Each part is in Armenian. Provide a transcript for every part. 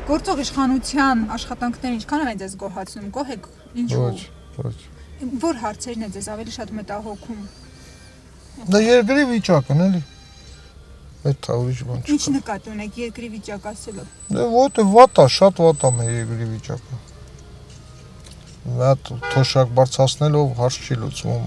Գործող իշխանության աշխատանքները ինչքան են ձեզ գոհացնում, գոհ եք, ինչու։ Ոչ։ Որ հարցերն է ձեզ ավելի շատ մտահոգում։ Դա երկրի վիճակն էլի։ Այդ ուրիշ բան չկա։ Ինչ նկատի ունեք երկրի վիճակ ասելով։ Դե ոտը վատ է, շատ վատ է մեր երկրի վիճակը։ Դա թոշակ բարձրացնելով հարց չի լուծվում։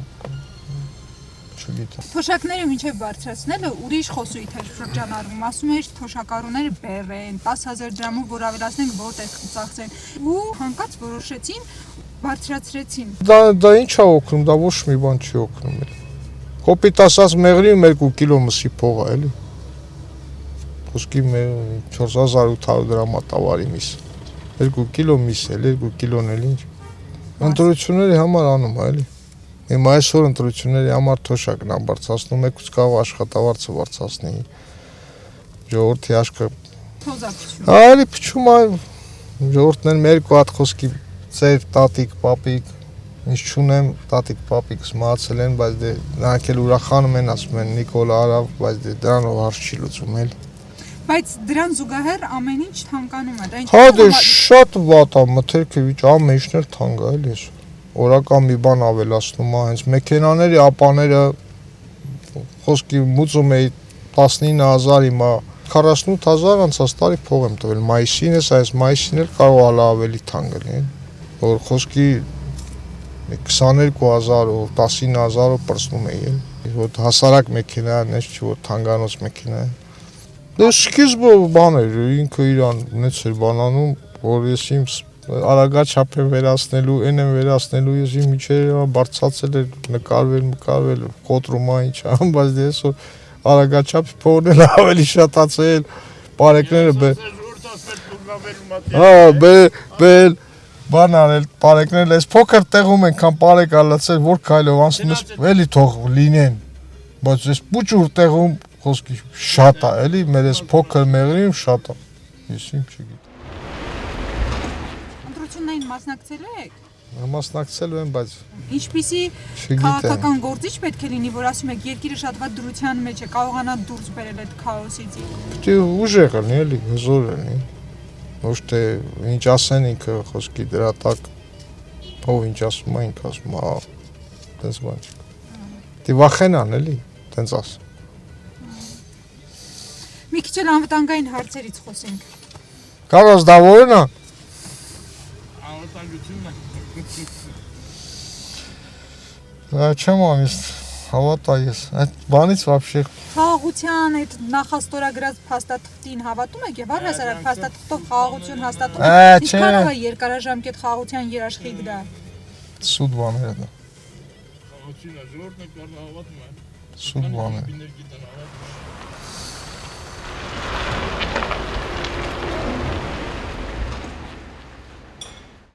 Չգիտեմ։ Թոշակները մինչև բարձրացնելը ուրիշ խոսույթ էր շրջանառվում, ասում էր թոշակառուները բեռ են, 10,000 դրամով որ ավելացնենք որտեղ ծախսեն։ Ու հանկարծ որոշեցին բարձրացրեցին։ Դա ինչ է օգնում, դա ոչ մի բան չի օգնում էլ։ Կոպիտ ասած մեղրի 2 կիլո մսի փող է, էլի։ Խոսքի 4800 դրամ է տավարի միս։ 2 կիլո միս էլ, 2 կիլոն էլ ինչ։ Ընտրությունների համար անում է, էլի։ Հիմա այսօր ընտրությունների համար թոշակն է բարձրացնում, եկուց կարող աշխատավարձը բարձրացնի։ Ժողովրդի աշխը։ Թոզակություն։ Այլի փչում է ժողովուրդն են մեր կու հատ խոսքի ծեր տատիկ, պապիկ, ինչ չունեմ, տատիկ, պապիկս մահացել են, բայց դե նրանք էլ ուրախանում են, ասում են Նիկոլա արավ, բայց դե դրանով հարց չի լուծում էլ։ Բայց դրան զուգահեռ ամեն ինչ թանկանում է, դա ինչ։ Հա դե շատ վատ է, մթերքը ամեն ինչն էլ թանկ է, էլի էս։ Օրական մի բան ավելացնում է, հենց մեքենաների ապաները խոսքի մուծում էի 19000 հիմա 48000 անցած տարի փող եմ տվել, մայիսին էս, այս մայիսին էլ կարող է ավելի թանկ լինի, որ խոսքի 22000 ու 19000-ով պրծնում էի, որ հասարակ մեքենան էս չի, որ թանկանոց մեքենա է։ Դե սկիզբը բան էր, ինքը իրան նենց էր բանանում, որ ես իմ արագաչափ եմ վերացնելու, են եմ վերացնելու, ես իմ միջերը բարձրացել էր, նկարվել, կոտրումա ինչ ամ, բայց դե ես որ արագաչափ փողն էլ ավելի շատացել, պարեկները բան արել, պարեկներն էս փոքր տեղում ենքան պարեկ ալացել, որ քայլով անցնում ես, էլի թող լինեն, բայց ես պուճուր տեղում խոսքի շատ է, էլի, մեր ես փոքր մեղրիում շատ է, ես իմ չգիտեմ։ Ընտրություններին մասնակցելու եք։ Մասնակցելու եմ, բայց Ինչպիսի քաղաքական գործիչ պետք է լինի, որ ասում եք երկիրը շատ վատ դրության մեջ է, կարողանա դուրս բերել այդ քաոսից։ Դե ուժեղ լինի, էլի, հզոր լինի։ Ոչ թե ինչ ասեն ինքը խոսքի դրա տակ, ով ինչ ասում է, ինքը ասում է, տենց բան չկա։ Դե վախենան, էլի, տենց ասում։ Մի քիչ էլ անվտանգային հարցերից խոսենք։ Կարոս դա որն է։ Անվտանգությունն է։ Չեմ ամիս, հավատա ես, այդ բանից վաբշե։ Խաղաղության այդ նախաստորագրած փաստաթղթին հավատում եք եւ առհասարակ փաստաթղթով խաղաղություն հաստատում եք։ Ինչքանով է երկարաժամկետ խաղաղության երաշխիք դա։ Սուտ բաներ է դա։ Խաղաղությունը ժողովուրդն է կարող հավատում է։ Սուտ բաներ։